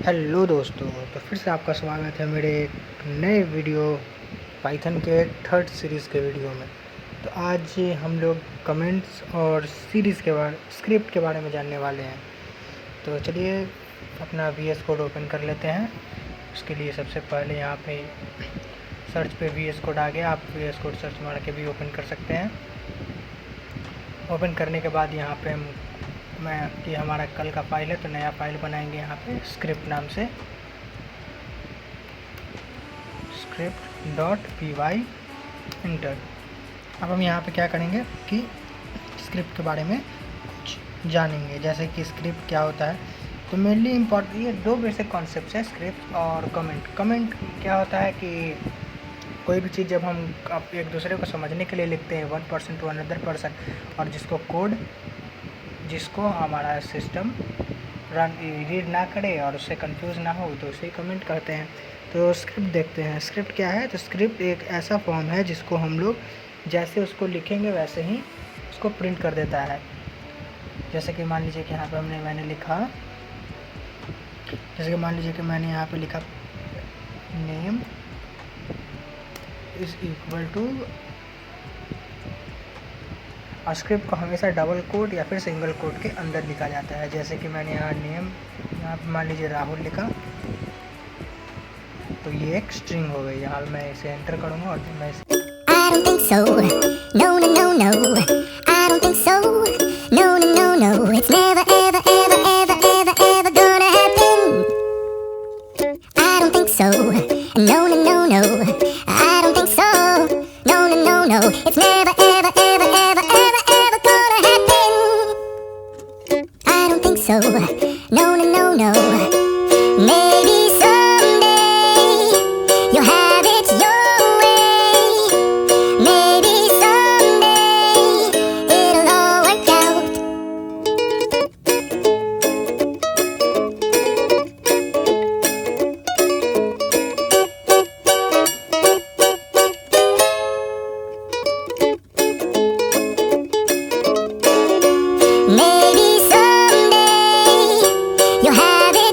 Hello दोस्तों, तो फिर से आपका स्वागत है मेरे एक नए वीडियो पाइथन के थर्ड सीरीज़ के वीडियो में। तो आज हम लोग कमेंट्स और सीरीज़ के बारे स्क्रिप्ट के बारे में जानने वाले हैं। तो चलिए अपना VS कोड ओपन कर लेते हैं। उसके लिए सबसे पहले यहाँ पे सर्च पे VS कोड आ गया। आप VS कोड सर्च मार के भी ओपन कर सकते हैं। ओपन करने के बाद यहाँ पे ये हमारा कल का फाइल है, तो नया फाइल बनाएंगे यहाँ पे स्क्रिप्ट नाम से, script.py इंटर। अब हम यहाँ पे क्या करेंगे कि स्क्रिप्ट के बारे में कुछ जानेंगे, जैसे कि स्क्रिप्ट क्या होता है। तो मेनली इम्पोर्टेंट ये दो बेसिक कॉन्सेप्ट है, स्क्रिप्ट और कमेंट। कमेंट क्या होता है कि कोई भी चीज़ जब हम एक दूसरे को समझने के लिए लिखते हैं, one person to another person, और जिसको हमारा सिस्टम रीड ना करे और उससे कंफ्यूज ना हो, तो उसे कमेंट करते हैं। तो स्क्रिप्ट देखते हैं, स्क्रिप्ट क्या है। तो स्क्रिप्ट एक ऐसा फॉर्म है जिसको हम लोग जैसे उसको लिखेंगे वैसे ही उसको प्रिंट कर देता है। जैसे कि मान लीजिए कि यहाँ पे मैंने लिखा, जैसे कि मान लीजिए कि मैंने यहाँ पे लिखा नेम इज़ इक्वल टू, और स्क्रिप्ट को हमेशा डबल कोट या फिर सिंगल कोट के अंदर लिखा जाता है। जैसे कि मैंने यहाँ नेम, यहाँ पर मान लीजिए राहुल लिखा, तो ये एक स्ट्रिंग हो गई। यहाँ मैं इसे एंटर करूँगा और मैं इसे I don't think so. No, no, no, no. I don't think so. No, no, no, no. It's never, ever, ever, ever, ever, ever gonna happen. I don't think so. No, no, no, no. I don't think so. No, no, no, no. It's never, ever, ever, ever, ever, ever gonna happen. I don't think so. No, no, no, no. Maybe someday you'll have it your way. Maybe someday it'll all work out. Maybe someday you'll have it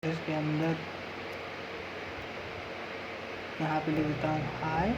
इसके अंदर यहाँ पे लिख देता हूँ हाय।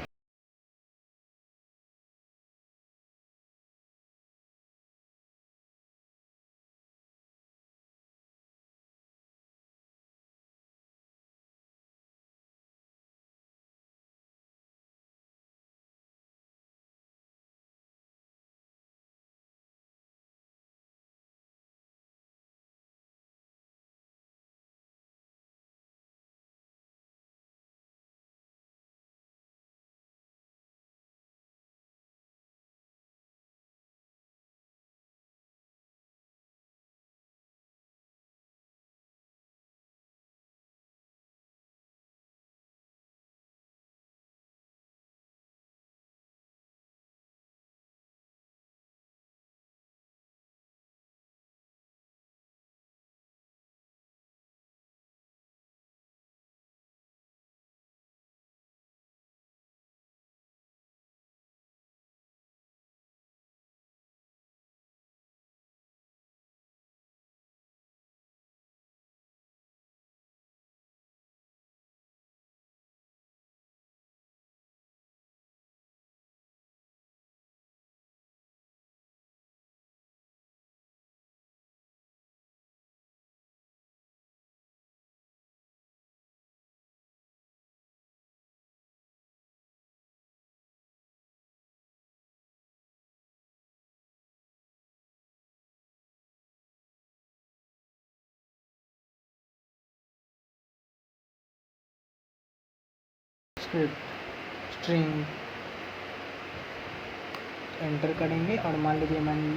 Script string enter करेंगे और मान लीजिए मैंने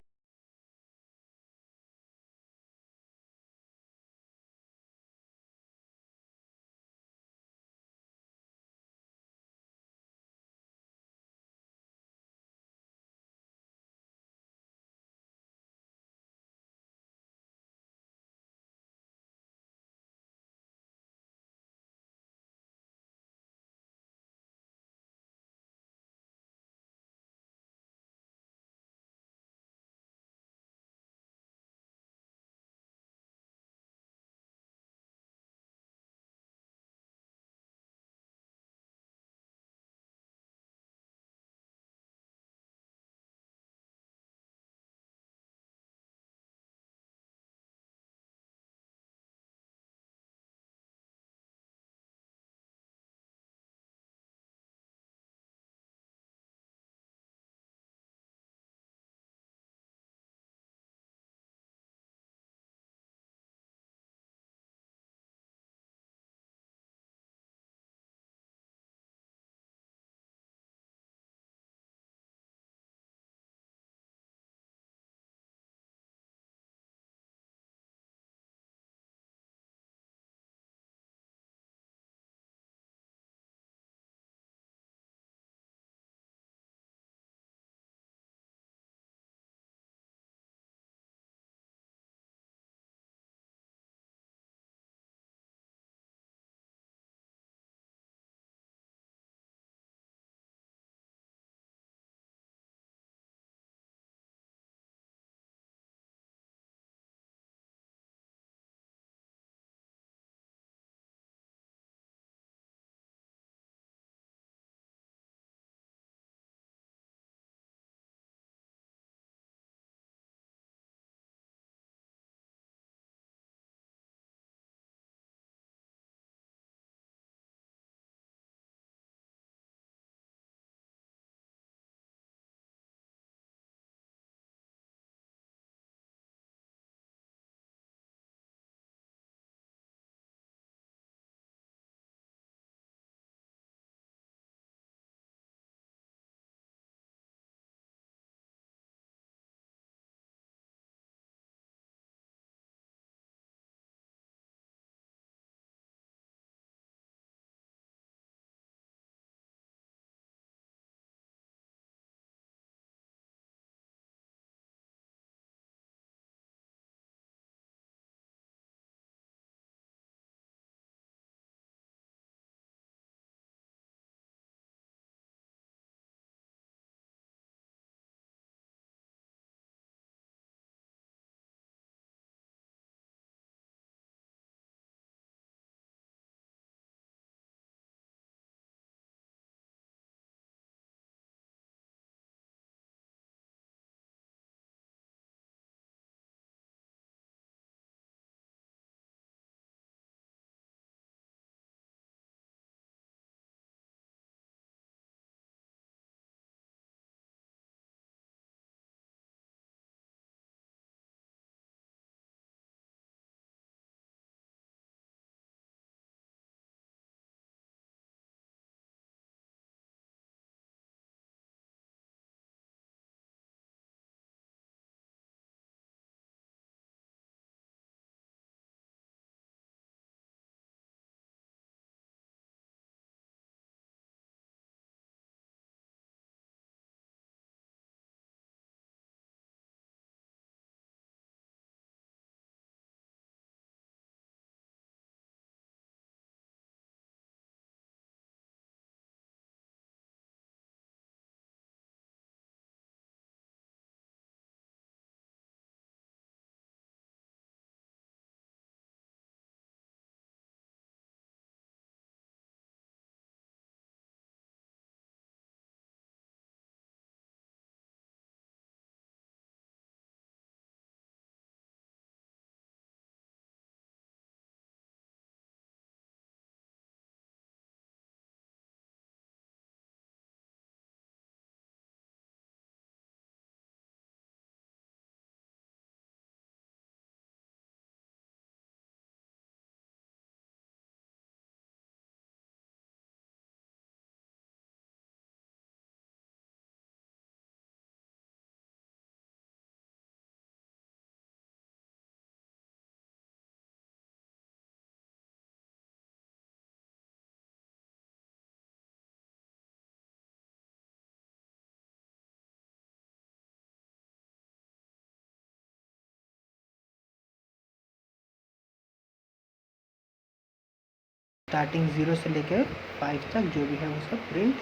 स्टार्टिंग 0 से लेकर 5 तक जो भी है वो सब प्रिंट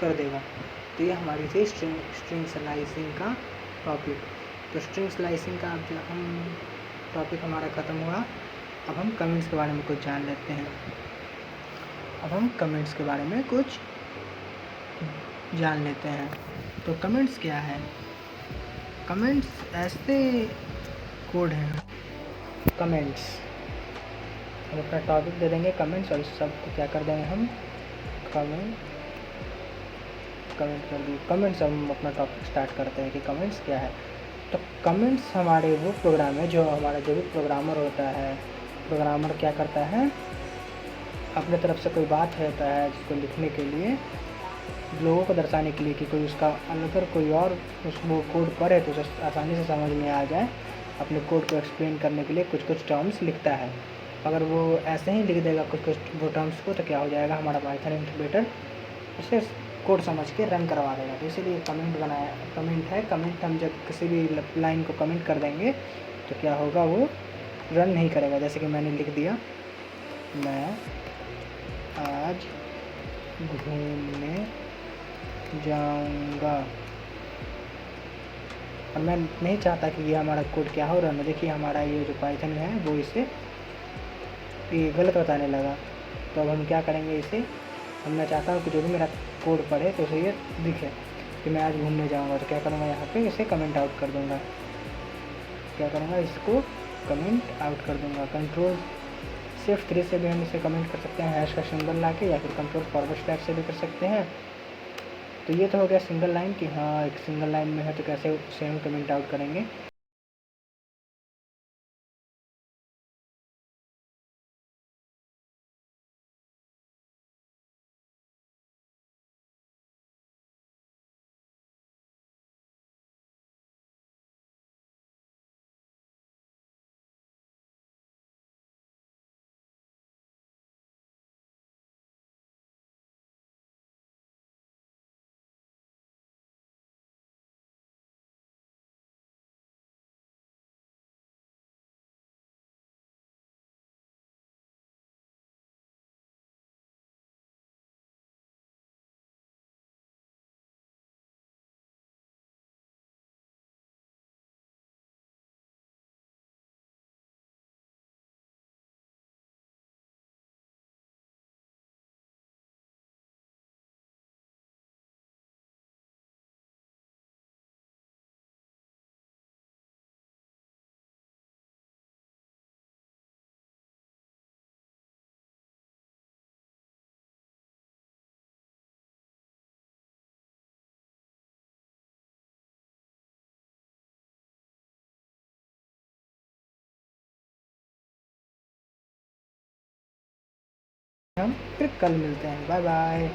कर देगा। तो ये हमारी थी स्ट्रिंग स्लाइसिंग का टॉपिक। तो स्ट्रिंग स्लाइसिंग का अब जो हम टॉपिक हमारा ख़त्म हुआ। अब हम कमेंट्स के बारे में कुछ जान लेते हैं। तो कमेंट्स क्या है? कमेंट्स ऐसे कोड हैं। कमेंट्स हम अपना टॉपिक दे देंगे कमेंट्स, और इस सब को क्या कर देंगे हम कमेंट कर दिए। कमेंट्स हम अपना टॉपिक स्टार्ट करते हैं कि कमेंट्स क्या है। तो कमेंट्स हमारे वो प्रोग्राम है जो भी प्रोग्रामर होता है, प्रोग्रामर क्या करता है, अपने तरफ से कोई बात होता है जिसको लिखने के लिए, लोगों को दर्शाने के लिए कि कोई उसका अगर कोई और वो कोड पढ़े तो उसे आसानी से समझ में आ जाए, अपने कोड को एक्सप्लेन करने के लिए कुछ टर्म्स लिखता है। अगर वो ऐसे ही लिख देगा कुछ वो टर्म्स को, तो क्या हो जाएगा, हमारा पाइथन इंटरप्रेटर उसे कोड समझ के रन करवा देगा। तो इसीलिए कमेंट है। कमेंट हम जब किसी भी लाइन को कमेंट कर देंगे तो क्या होगा, वो रन नहीं करेगा। जैसे कि मैंने लिख दिया, मैं आज घूमने जाऊंगा, और मैं नहीं चाहता कि ये हमारा कोड क्या हो रहा है। देखिए हमारा ये जो पाइथन है वो इसे ये गलत बताने लगा। तो अब हम क्या करेंगे, इसे मैं चाहता हूँ कि जो भी मेरा कोड पढ़े तो उसे ये दिखे कि मैं आज घूमने जाऊँगा। तो क्या करूँगा, यहाँ पे इसे कमेंट आउट कर दूँगा। इसको कमेंट आउट कर दूँगा। Ctrl+3 से भी हम इसे कमेंट कर सकते हैं, हैश का सिंबल ला के, या फिर Ctrl// से भी कर सकते हैं। तो ये तो हो गया सिंगल लाइन कि हाँ एक सिंगल लाइन में है तो कैसे उसे हम कमेंट आउट करेंगे। हम फिर कल मिलते हैं। Bye bye.